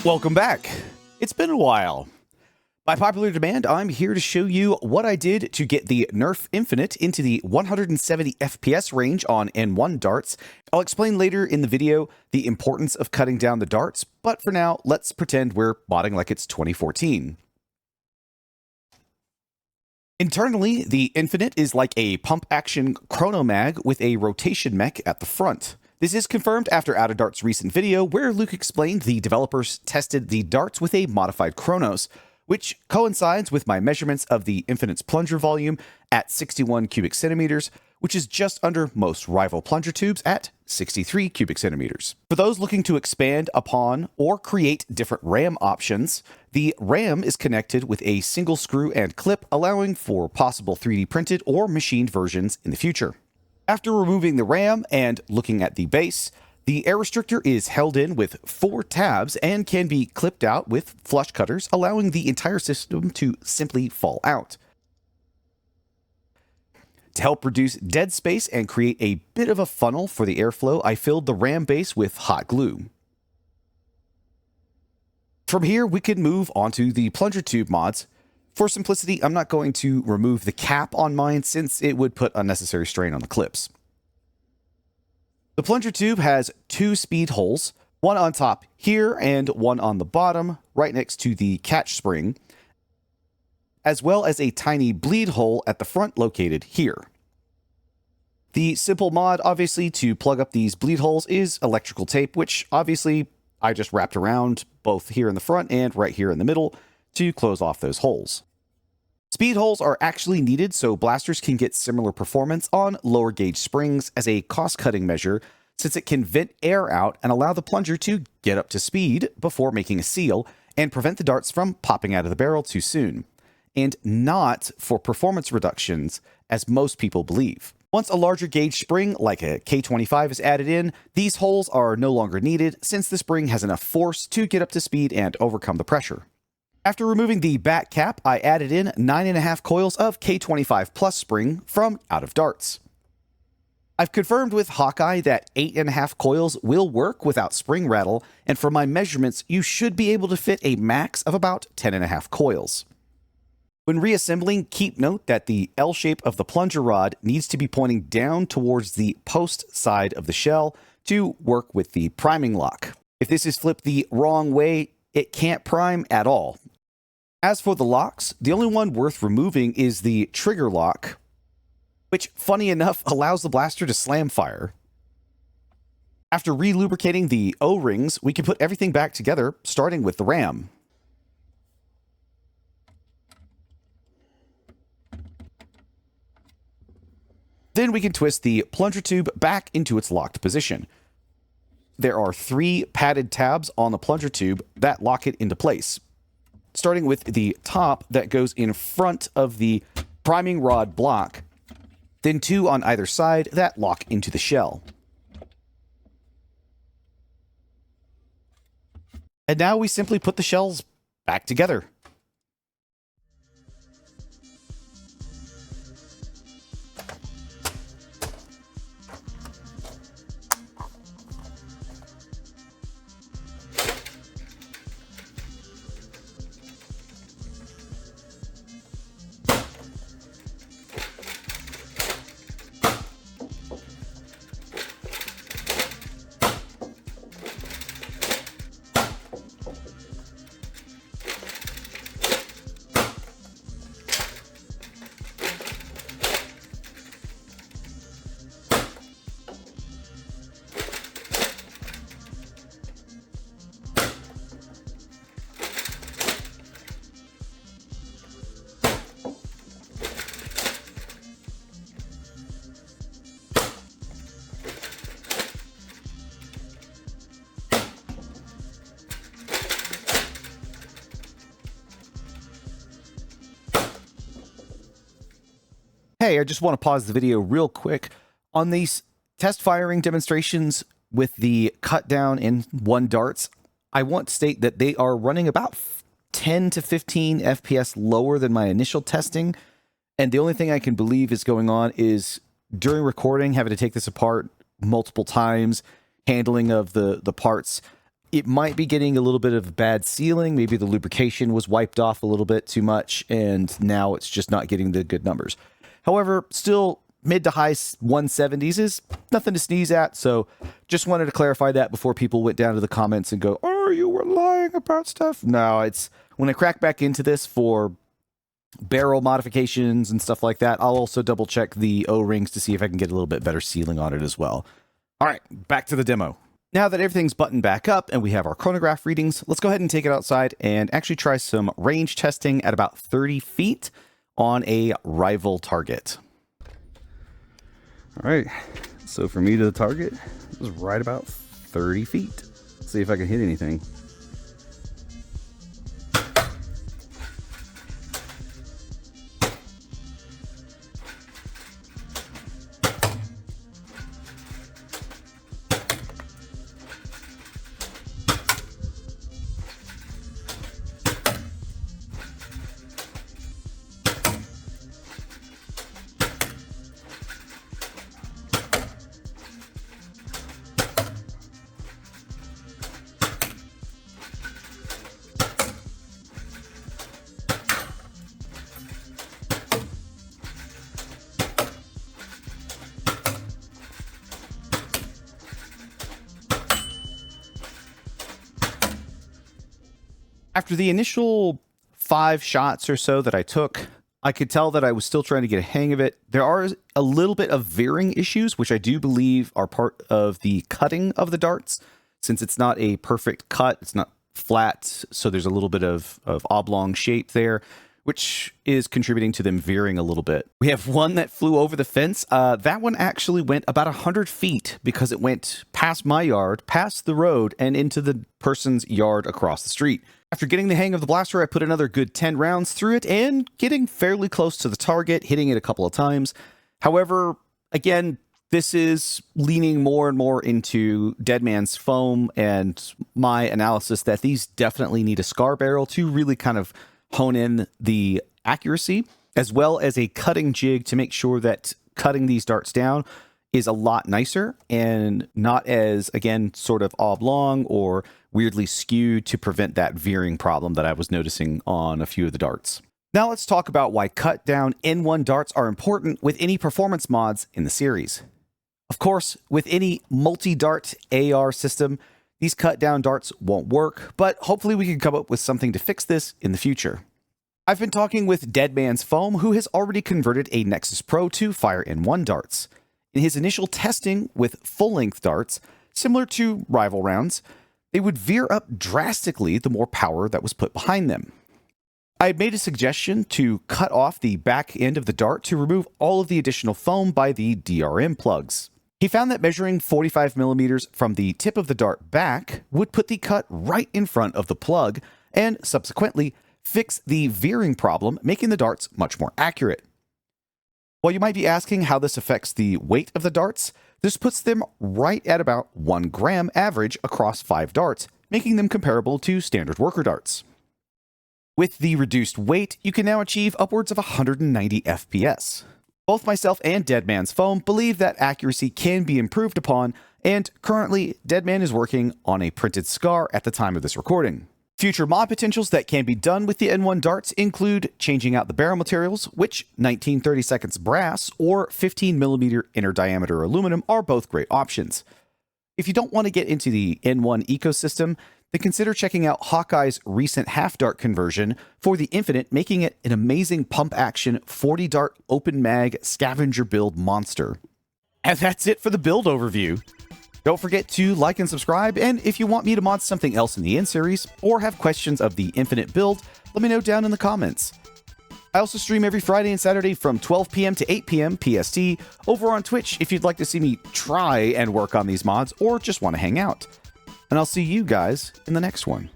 Welcome back. It's been a while. By popular demand, I'm here to show you what I did to get the Nerf Infinite into the 170 FPS range on N1 darts. I'll explain later in the video the importance of cutting down the darts, but for now, let's pretend we're modding like it's 2014. Internally, the Infinite is like a pump-action chrono mag with a rotation mech at the front. This is confirmed after Out of Dart's recent video where Luke explained the developers tested the darts with a modified Chronos, which coincides with my measurements of the Infinite's plunger volume at 61 cubic centimeters, which is just under most rival plunger tubes at 63 cubic centimeters. For those looking to expand upon or create different RAM options, the RAM is connected with a single screw and clip, allowing for possible 3D printed or machined versions in the future. After removing the RAM and looking at the base, the air restrictor is held in with 4 tabs and can be clipped out with flush cutters, allowing the entire system to simply fall out. To help reduce dead space and create a bit of a funnel for the airflow, I filled the RAM base with hot glue. From here, we can move onto the plunger tube mods. For simplicity, I'm not going to remove the cap on mine since it would put unnecessary strain on the clips. The plunger tube has 2 speed holes, one on top here and one on the bottom right next to the catch spring, as well as a tiny bleed hole at the front located here. The simple mod, obviously, to plug up these bleed holes is electrical tape, which obviously I just wrapped around both here in the front and right here in the middle to close off those holes. Speed holes are actually needed so blasters can get similar performance on lower gauge springs as a cost-cutting measure, since it can vent air out and allow the plunger to get up to speed before making a seal and prevent the darts from popping out of the barrel too soon, and not for performance reductions as most people believe. Once a larger gauge spring like a K25 is added in, these holes are no longer needed since the spring has enough force to get up to speed and overcome the pressure. After removing the back cap, I added in 9.5 coils of K25 Plus spring from Out of Darts. I've confirmed with Hawkeye that 8.5 coils will work without spring rattle, and for my measurements, you should be able to fit a max of about 10.5 coils. When reassembling, keep note that the L shape of the plunger rod needs to be pointing down towards the post side of the shell to work with the priming lock. If this is flipped the wrong way, it can't prime at all. As for the locks, the only one worth removing is the trigger lock, which, funny enough, allows the blaster to slam fire. After re-lubricating the O-rings, we can put everything back together, starting with the RAM. Then we can twist the plunger tube back into its locked position. There are 3 padded tabs on the plunger tube that lock it into place, starting with the top that goes in front of the priming rod block, then 2 on either side that lock into the shell. And now we simply put the shells back together. Hey, I just want to pause the video real quick. On these test firing demonstrations with the cut down in N1 darts, I want to state that they are running about 10 to 15 FPS lower than my initial testing. And the only thing I can believe is going on is during recording, having to take this apart multiple times, handling of the parts, it might be getting a little bit of bad sealing. Maybe the lubrication was wiped off a little bit too much, and now it's just not getting the good numbers. However, still mid to high 170s is nothing to sneeze at, so just wanted to clarify that before people went down to the comments and go, oh, you were lying about stuff. No, it's when I crack back into this for barrel modifications and stuff like that, I'll also double check the O-rings to see if I can get a little bit better sealing on it as well. All right, back to the demo. Now that everything's buttoned back up and we have our chronograph readings, let's go ahead and take it outside and actually try some range testing at about 30 feet on a rival target. All right, so for me to the target, it was right about 30 feet. Let's see if I can hit anything. After the initial 5 shots or so that I took, I could tell that I was still trying to get a hang of it. There are a little bit of veering issues, which I do believe are part of the cutting of the darts. Since it's not a perfect cut, it's not flat, so there's a little bit of oblong shape there, which is contributing to them veering a little bit. We have one that flew over the fence. That one actually went about 100 feet because it went past my yard, past the road, and into the person's yard across the street. After getting the hang of the blaster, I put another good 10 rounds through it and getting fairly close to the target, hitting it a couple of times. However, again, this is leaning more and more into Dead Man's foam and my analysis that these definitely need a scar barrel to really kind of hone in the accuracy, as well as a cutting jig to make sure that cutting these darts down is a lot nicer and not as, again, sort of oblong or weirdly skewed to prevent that veering problem that I was noticing on a few of the darts. Now let's talk about why cut down N1 darts are important with any performance mods in the series. Of course, with any multi-dart AR system, these cut down darts won't work, but hopefully we can come up with something to fix this in the future. I've been talking with Dead Man's Foam, who has already converted a Nexus Pro to fire N1 darts. In his initial testing with full-length darts, similar to rival rounds, they would veer up drastically the more power that was put behind them. I had made a suggestion to cut off the back end of the dart to remove all of the additional foam by the DRM plugs. He found that measuring 45 millimeters from the tip of the dart back would put the cut right in front of the plug and subsequently fix the veering problem, making the darts much more accurate. While you might be asking how this affects the weight of the darts, this puts them right at about 1 gram average across 5 darts, making them comparable to standard worker darts. With the reduced weight, you can now achieve upwards of 190 FPS. Both myself and Dead Man's Foam believe that accuracy can be improved upon, and currently, Dead Man is working on a printed scar at the time of this recording. Future mod potentials that can be done with the N1 darts include changing out the barrel materials, which 1932 brass or 15mm inner diameter aluminum are both great options. If you don't want to get into the N1 ecosystem, then consider checking out Hawkeye's recent half-dart conversion for the Infinite, making it an amazing pump-action 40-dart open mag scavenger build monster. And that's it for the build overview. Don't forget to like and subscribe, and if you want me to mod something else in the N series, or have questions of the Infinite build, let me know down in the comments. I also stream every Friday and Saturday from 12 p.m. to 8 p.m. PST over on Twitch if you'd like to see me try and work on these mods, or just want to hang out. And I'll see you guys in the next one.